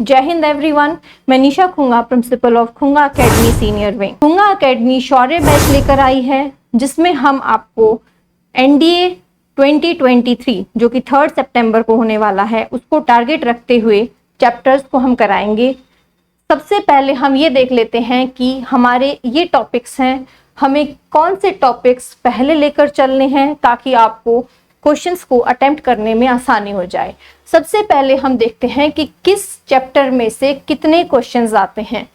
जय हिंद एवरीवन, मैं Nisha Khunga, principal of Khunga academy senior wing. Khunga academy Shaurya batch लेकर आई है जिसमें हम आपको एनडीए 2023 जो कि 3 सितंबर को होने वाला है उसको टारगेट रखते हुए चैप्टर्स को हम कराएंगे। सबसे पहले हम ये देख लेते हैं कि हमारे ये टॉपिक्स हैं, हमें कौन से टॉपिक्स पहले लेकर चलने हैं ताकि आपको क्वेश्चंस को अटेम्प्ट करने में आसानी हो जाए। सबसे पहले हम देखते हैं कि किस चैप्टर में से कितने क्वेश्चंस आते हैं।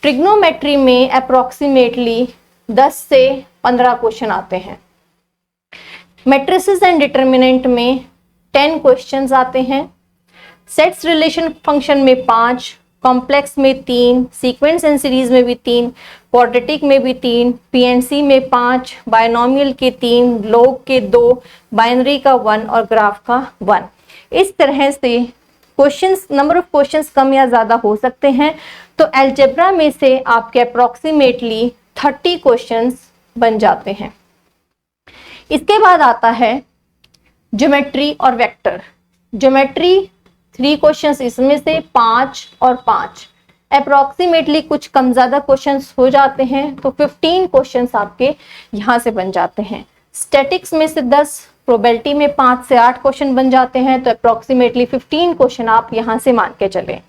ट्रिग्नोमेट्री में अप्रोक्सीमेटली 10 से 15 क्वेश्चन आते हैं। मैट्रिसेस एंड डिटर्मिनेंट में 10 क्वेश्चंस आते हैं। सेट्स रिलेशन फंक्शन में 5, कॉम्प्लेक्स में 3, सीक्वेंस एंड सीरीज में भी 3, क्वाड्रेटिक में भी 3, पीएनसी में 5, बायनोमियल के 3, लॉग के 2, बाइनरी का 1 और ग्राफ का 1। इस तरह से क्वेश्चंस, नंबर ऑफ क्वेश्चंस कम या ज़्यादा हो सकते हैं। तो अलजेब्रा में से आपके अप्रोक्सीमेटली 30 क्वेश्चंस बन जाते हैं। इसके बाद आता है ज्योमेट्री और वेक्टर। ज्योमेट्री 3 क्वेश्चंस, इसमें से 5 और 5 अप्रोक्सीमेटली कुछ कम ज़्यादा क्वेश्चंस हो जाते हैं, तो 15 क्वेश्चंस आपके यहाँ से बन जाते हैं। स्टैटिक्स में से 10, प्रोबेबिलिटी में 5 से 8 क्वेश्चन बन जाते हैं, तो अप्रोक्सीमेटली 15 क्वेश्चन आप यहाँ से मान के चलें।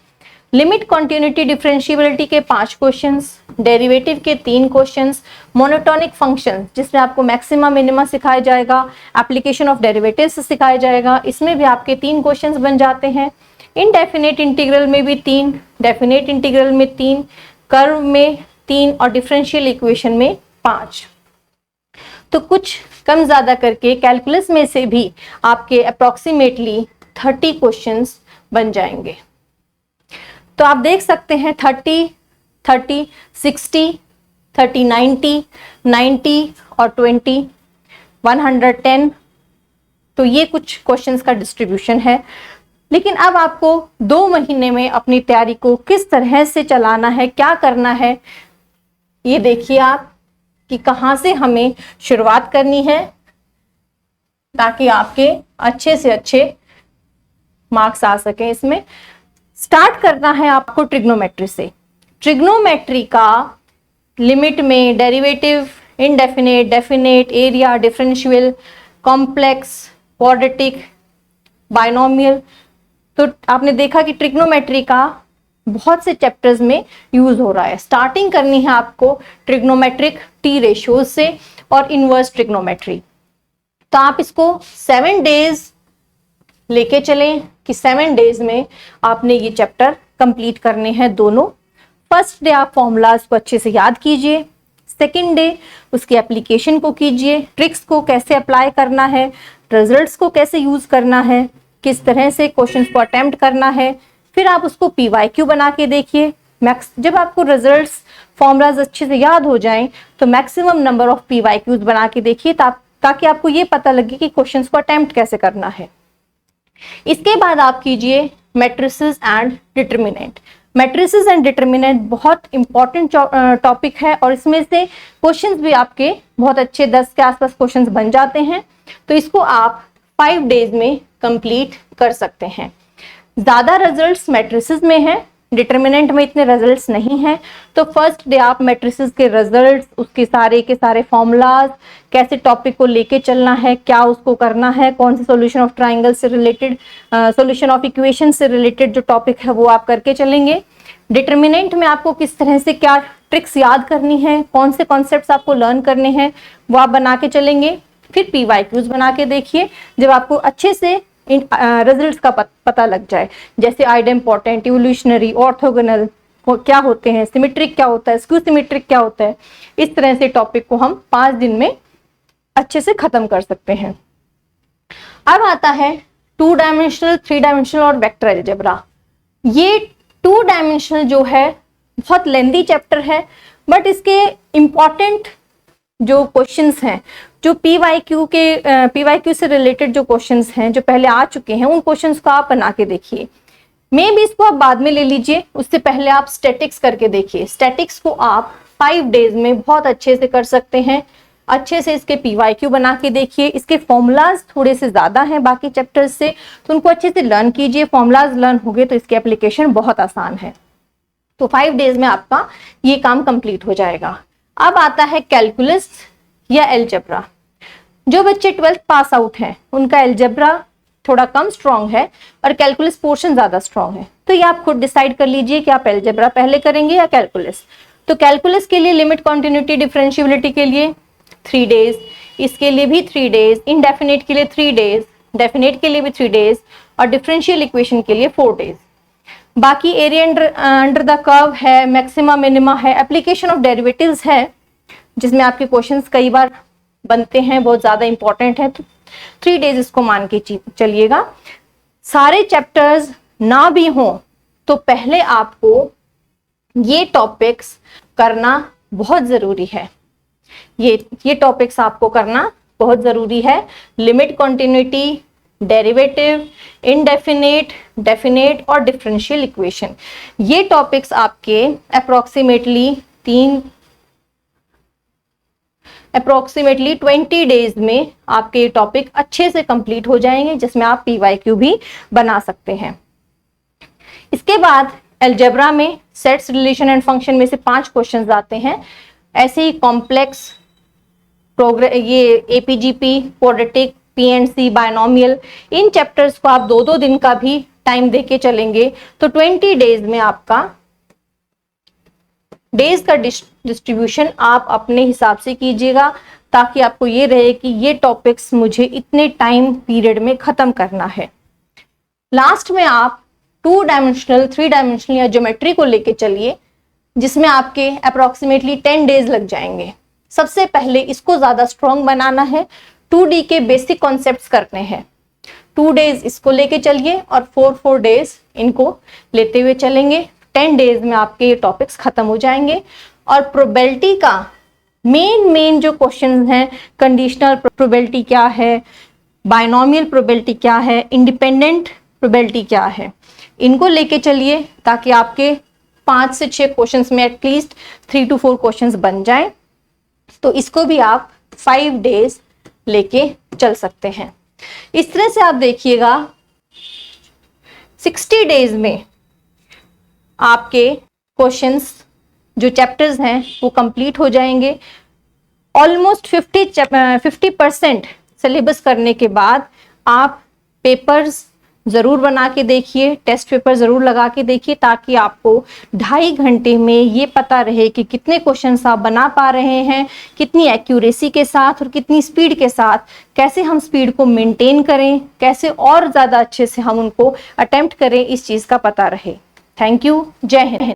लिमिट, कॉन्टिन्यूटी, डिफरेंशिएबिलिटी के 5 क्वेश्चंस, डेरिवेटिव के 3 क्वेश्चंस, मोनोटोनिक फंक्शन जिसमें आपको मैक्सिमा मिनिमा सिखाया जाएगा, एप्लीकेशन ऑफ डेरिवेटिव्स सिखाया जाएगा, इसमें भी आपके 3 क्वेश्चंस बन जाते हैं। इनडेफिनेट इंटीग्रल में भी 3, डेफिनेट इंटीग्रल में 3, कर्व में 3 और डिफरेंशियल इक्वेशन में 5। तो कुछ कम ज़्यादा करके कैलकुलस में से भी आपके अप्रोक्सीमेटली 30 क्वेश्चंस बन जाएंगे। तो आप देख सकते हैं 30, 30, 60, 30, 90, 90 और 20, 110। तो ये कुछ क्वेश्चंस का डिस्ट्रीब्यूशन है। लेकिन अब आपको 2 महीने में अपनी तैयारी को किस तरह से चलाना है, क्या करना है, ये देखिए आप कि कहाँ से हमें शुरुआत करनी है ताकि आपके अच्छे से अच्छे मार्क्स आ सकें। इसमें स्टार्ट करना है आपको ट्रिग्नोमेट्री से। ट्रिग्नोमेट्री का लिमिट में derivative, indefinite, definite, area, differential, complex, quadratic, binomial, तो आपने देखा कि ट्रिग्नोमेट्री का बहुत से चैप्टर्स में यूज हो रहा है। स्टार्टिंग करनी है आपको ट्रिग्नोमेट्रिक टी रेशियोज से और इनवर्स ट्रिग्नोमेट्री। तो आप इसको 7 डेज लेके चलें कि 7 डेज में आपने ये चैप्टर कंप्लीट करने हैं दोनों। फर्स्ट डे आप फॉर्मूलाज को अच्छे से याद कीजिए, सेकेंड डे उसकी एप्लीकेशन को कीजिए, ट्रिक्स को कैसे अप्लाई करना है, रिजल्ट्स को कैसे यूज करना है, किस तरह से क्वेश्चंस को अटेम्प्ट करना है। फिर आप उसको पीवाईक्यू बना के देखिए। जब आपको रिजल्ट्स, फॉर्मूलाज अच्छे से याद हो जाएं तो मैक्सिमम नंबर ऑफ पीवाईक्यूज बना के देखिए ताकि आपको ये पता लगे कि क्वेश्चंस को अटेम्प्ट कैसे करना है। इसके बाद आप कीजिए matrices and determinant. Matrices and determinant बहुत इंपॉर्टेंट टॉपिक है और इसमें से क्वेश्चंस भी आपके बहुत अच्छे 10 के आसपास क्वेश्चंस बन जाते हैं। तो इसको आप 5 डेज में कंप्लीट कर सकते हैं। ज़्यादा रिजल्ट्स मैट्रिसेस में हैं, डिटर्मिनेंट में इतने रिजल्ट्स नहीं हैं। तो फर्स्ट डे आप मैट्रिसेस के रिजल्ट्स, उसके सारे के सारे फॉर्मूलाज, कैसे टॉपिक को लेके चलना है, क्या उसको करना है, कौन से सॉल्यूशन ऑफ ट्राइंगल से रिलेटेड, सॉल्यूशन ऑफ इक्वेशन से रिलेटेड जो टॉपिक है वो आप करके चलेंगे। डिटर्मिनेंट में आपको किस तरह से क्या ट्रिक्स याद करनी है, कौन से कॉन्सेप्ट्स आपको लर्न करने हैं वो आप बना के चलेंगे। फिर पीवाईक्यूज बना के देखिए जब आपको अच्छे से रिजल्ट्स का पता लग जाए, जैसे आइडेम्पोर्टेंट, इवोल्यूशनरी, ऑर्थोगोनल क्या होते हैं, सिमेट्रिक क्या होता है, स्क्यू सिमेट्रिक क्या होता है। इस तरह से टॉपिक को हम 5 दिन में अच्छे से खत्म कर सकते हैं। अब आता है 2 डायमेंशनल, 3 डायमेंशनल और वेक्टर अलजेब्रा। ये 2 डायमेंशनल जो है बहुत लेंदी चैप्टर है, बट इसके इंपॉर्टेंट जो क्वेश्चंस हैं, जो पीवाईक्यू से रिलेटेड जो क्वेश्चंस हैं जो पहले आ चुके हैं, उन क्वेश्चंस को आप बना के देखिए। मे भी इसको आप बाद में ले लीजिए, उससे पहले आप स्टैटिक्स करके देखिए। स्टैटिक्स को आप 5 डेज में बहुत अच्छे से कर सकते हैं। अच्छे से इसके PYQ बना के देखिए। इसके फॉर्मूलाज थोड़े से ज़्यादा हैं बाकी चैप्टर्स से, तो उनको अच्छे से लर्न कीजिए। फॉर्मूलाज लर्न हो गए तो इसकी एप्लीकेशन बहुत आसान है। तो 5 डेज में आपका ये काम कंप्लीट हो जाएगा। अब आता है कैलकुलस या एलजेब्रा। जो बच्चे 12th पास आउट हैं उनका एलजेब्रा थोड़ा कम स्ट्रॉन्ग है और कैलकुलस पोर्शन ज़्यादा स्ट्रॉन्ग है। तो ये आप खुद डिसाइड कर लीजिए कि आप एलजेब्रा पहले करेंगे या कैलकुलस। तो कैलकुलस के लिए लिमिट, कॉन्टिन्यूटी, डिफरेंशियबिलिटी के लिए 3 डेज, इसके लिए भी 3 डेज, इनडेफिनेट के लिए 3 डेज, डेफिनेट के लिए भी 3 डेज और डिफरेंशियल इक्वेशन के लिए 4 डेज। बाकी एरिया अंडर द कर्व है, मैक्सिमा मिनिमा है, एप्लीकेशन ऑफ डेरिवेटिव्स है जिसमें आपके क्वेश्चंस कई बार बनते हैं, बहुत ज़्यादा इंपॉर्टेंट है। तो 3 डेज इसको मान के चलिएगा। सारे चैप्टर्स ना भी हों तो पहले आपको ये टॉपिक्स करना बहुत ज़रूरी है। ये टॉपिक्स आपको करना बहुत ज़रूरी है। Limit, continuity, derivative, indefinite, definite और डिफरेंशियल इक्वेशन, ये टॉपिक्स आपके अप्रोक्सीमेटली 20 डेज में आपके ये टॉपिक अच्छे से कंप्लीट हो जाएंगे, जिसमें आप PYQ भी बना सकते हैं। इसके बाद एलजेब्रा में सेट्स, रिलेशन एंड फंक्शन में से 5 क्वेश्चंस आते हैं। ऐसे ही कॉम्प्लेक्स, ये APGP, क्वाड्रेटिक, PNC, बायनोमियल, इन चैप्टर्स को आप 2-2 दिन का भी टाइम देके चलेंगे तो 20 डेज में आपका डेज का डिस्ट्रीब्यूशन आप अपने हिसाब से कीजिएगा, ताकि आपको ये रहे कि ये टॉपिक्स मुझे इतने टाइम पीरियड में खत्म करना है। लास्ट में आप 2 डायमेंशनल, 3 डायमेंशनल या ज्योमेट्री को लेके चलिए, जिसमें आपके अप्रोक्सीमेटली 10 डेज लग जाएंगे। सबसे पहले इसको ज्यादा स्ट्रॉन्ग बनाना है, 2D के बेसिक कॉन्सेप्ट्स करने हैं। 2 डेज इसको लेके चलिए और 4 डेज इनको लेते हुए चलेंगे। 10 डेज में आपके ये टॉपिक्स खत्म हो जाएंगे। और प्रोबेबिलिटी का मेन जो क्वेश्चन हैं, कंडीशनल प्रोबेबिलिटी क्या है, बायनोमियल प्रोबेबिलिटी क्या है, इंडिपेंडेंट प्रोबेबिलिटी क्या है, इनको लेके चलिए ताकि आपके 5 से 6 क्वेश्चंस में एटलीस्ट 3 to 4 क्वेश्चंस बन जाएं। तो इसको भी आप 5 डेज लेके चल सकते हैं। इस तरह से आप देखिएगा 60 डेज में आपके क्वेश्चंस, जो चैप्टर्स हैं वो कंप्लीट हो जाएंगे। ऑलमोस्ट 50% सिलेबस करने के बाद आप पेपर्स ज़रूर बना के देखिए, टेस्ट पेपर ज़रूर लगा के देखिए, ताकि आपको 2.5 घंटे में ये पता रहे कि कितने क्वेश्चंस आप बना पा रहे हैं, कितनी एक्यूरेसी के साथ और कितनी स्पीड के साथ, कैसे हम स्पीड को मेंटेन करें, कैसे और ज़्यादा अच्छे से हम उनको अटेम्प्ट करें, इस चीज़ का पता रहे। Thank you. जय हिंद।